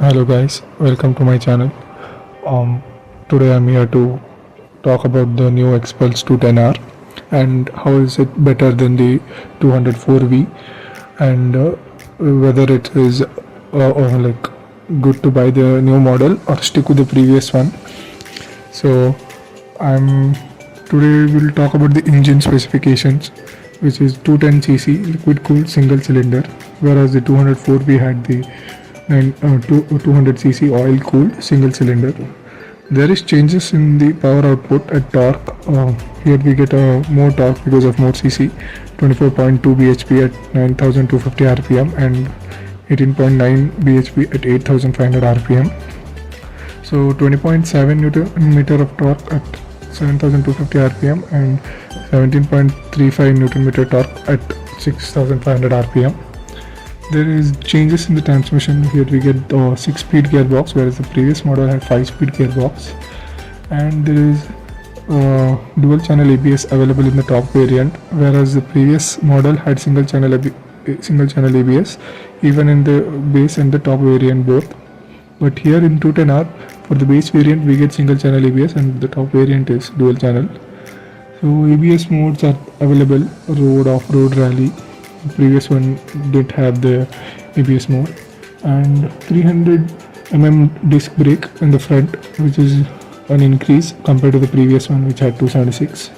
Hello guys, welcome to my channel. Um, Today I'm here to talk about the new XPULSE 210R and how is it better than the 204V, and whether it is like good to buy the new model or stick with the previous one. So I'm today we'll talk about the engine specifications, which is 210cc liquid cooled single cylinder, whereas the 204V had the 200cc oil cooled single cylinder. There is changes in the power output at torque. Here we get more torque because of more cc, 24.2 bhp at 9250 rpm and 18.9 bhp at 8500 rpm. So 20.7 newton meter of torque at 7250 rpm and 17.35 newton meter torque at 6500 rpm. There is changes in the transmission. Here we get 6-speed gearbox, whereas the previous model had 5-speed gearbox, and there is dual channel ABS available in the top variant, whereas the previous model had single channel ABS even in the base and the top variant both. But here in 210R, for the base variant we get single channel ABS and the top variant is dual channel. So ABS modes are available: road, off-road, rally. The previous one didn't have the ABS mode, and 300 disc brake in the front, which is an increase compared to the previous one which had 276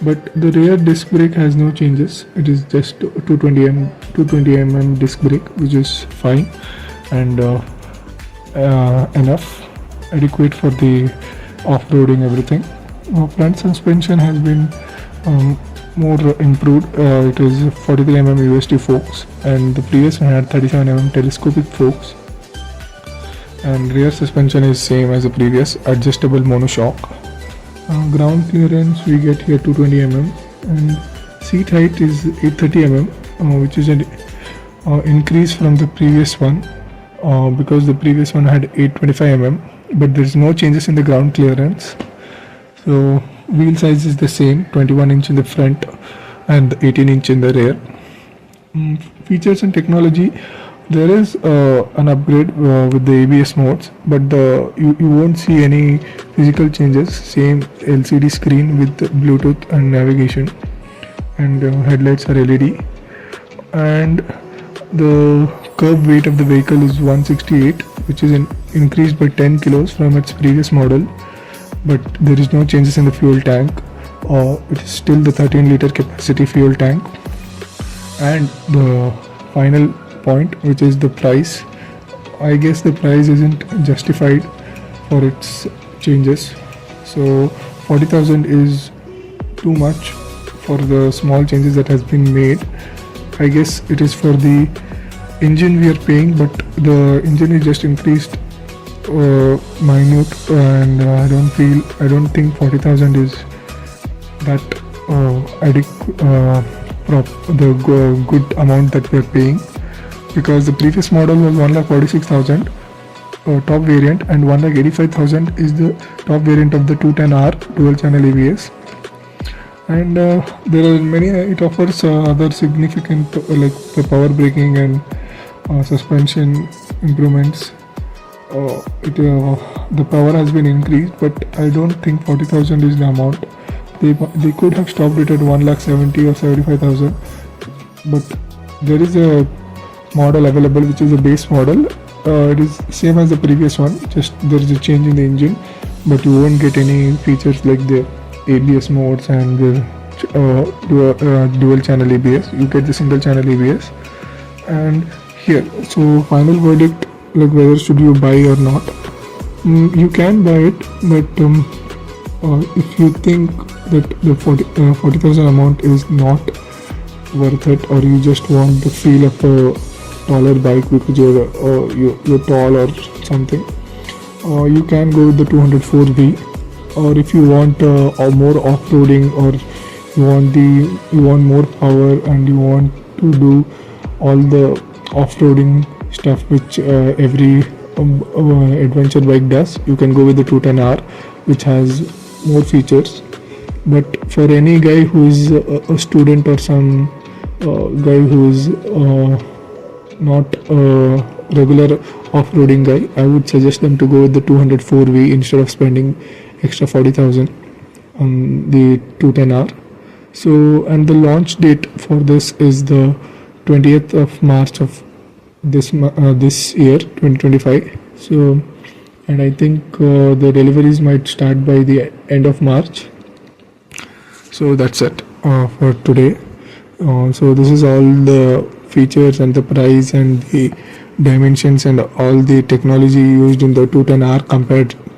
But the rear disc brake has no changes. It is just 220 disc brake, which is fine and enough, adequate for the off-roading everything. Front suspension has been more improved. It is 43 USD forks, and the previous one had 37 telescopic forks. And rear suspension is same as the previous, adjustable monoshock. Ground clearance we get here 220 and seat height is 830 which is an increase from the previous one, because the previous one had 825 but there is no changes in the ground clearance. So wheel size is the same, 21-inch in the front and 18-inch in the rear. Features and technology: there is an upgrade with the ABS modes, but you won't see any physical changes. Same LCD screen with Bluetooth and navigation, and headlights are LED. And the curb weight of the vehicle is 168, which is increased by 10 kilos from its previous model. But there is no changes in the fuel tank. It is still the 13-liter capacity fuel tank. And the final point, which is the price. I guess the price isn't justified for its changes. So 40,000 is too much for the small changes that has been made. I guess it is for the engine we are paying, but the engine is just increased minute, and I don't think 40,000 is that good amount that we are paying, because the previous model was 1,46,000 top variant, and 1,85,000 is the top variant of the 210R dual channel ABS. And there are many, it offers other significant like the power braking and suspension improvements. The power has been increased, but I don't think 40,000 is the amount. They could have stopped it at 1,70,000 or 75,000, but there is a model available which is a base model. It is same as the previous one, just there is a change in the engine, but you won't get any features like the ABS modes and the dual channel ABS. You get the single channel ABS. And here, so final verdict, like whether should you buy or not. You can buy it, but if you think that the 40,000 amount is not worth it, or you just want the feel of a taller bike because you're tall or something, you can go with the 204V. Or if you want more off-roading, or you want more power and you want to do all the off-roading stuff which every adventure bike does, you can go with the 210R, which has more features. But for any guy who is a student or some guy who is not regular off-roading guy, I would suggest them to go with the 204V instead of spending extra 40,000 on the 210R. So, and the launch date for this is the 20th of March of this year, 2025. So, and I think the deliveries might start by the end of March. So that's it for today. So this is all the features and the price and the dimensions and all the technology used in the 210R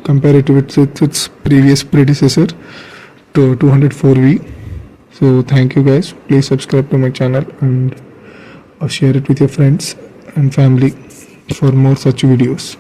comparative with its previous predecessor to 204V. So thank you guys. Please subscribe to my channel and share it with your friends and family for more such videos.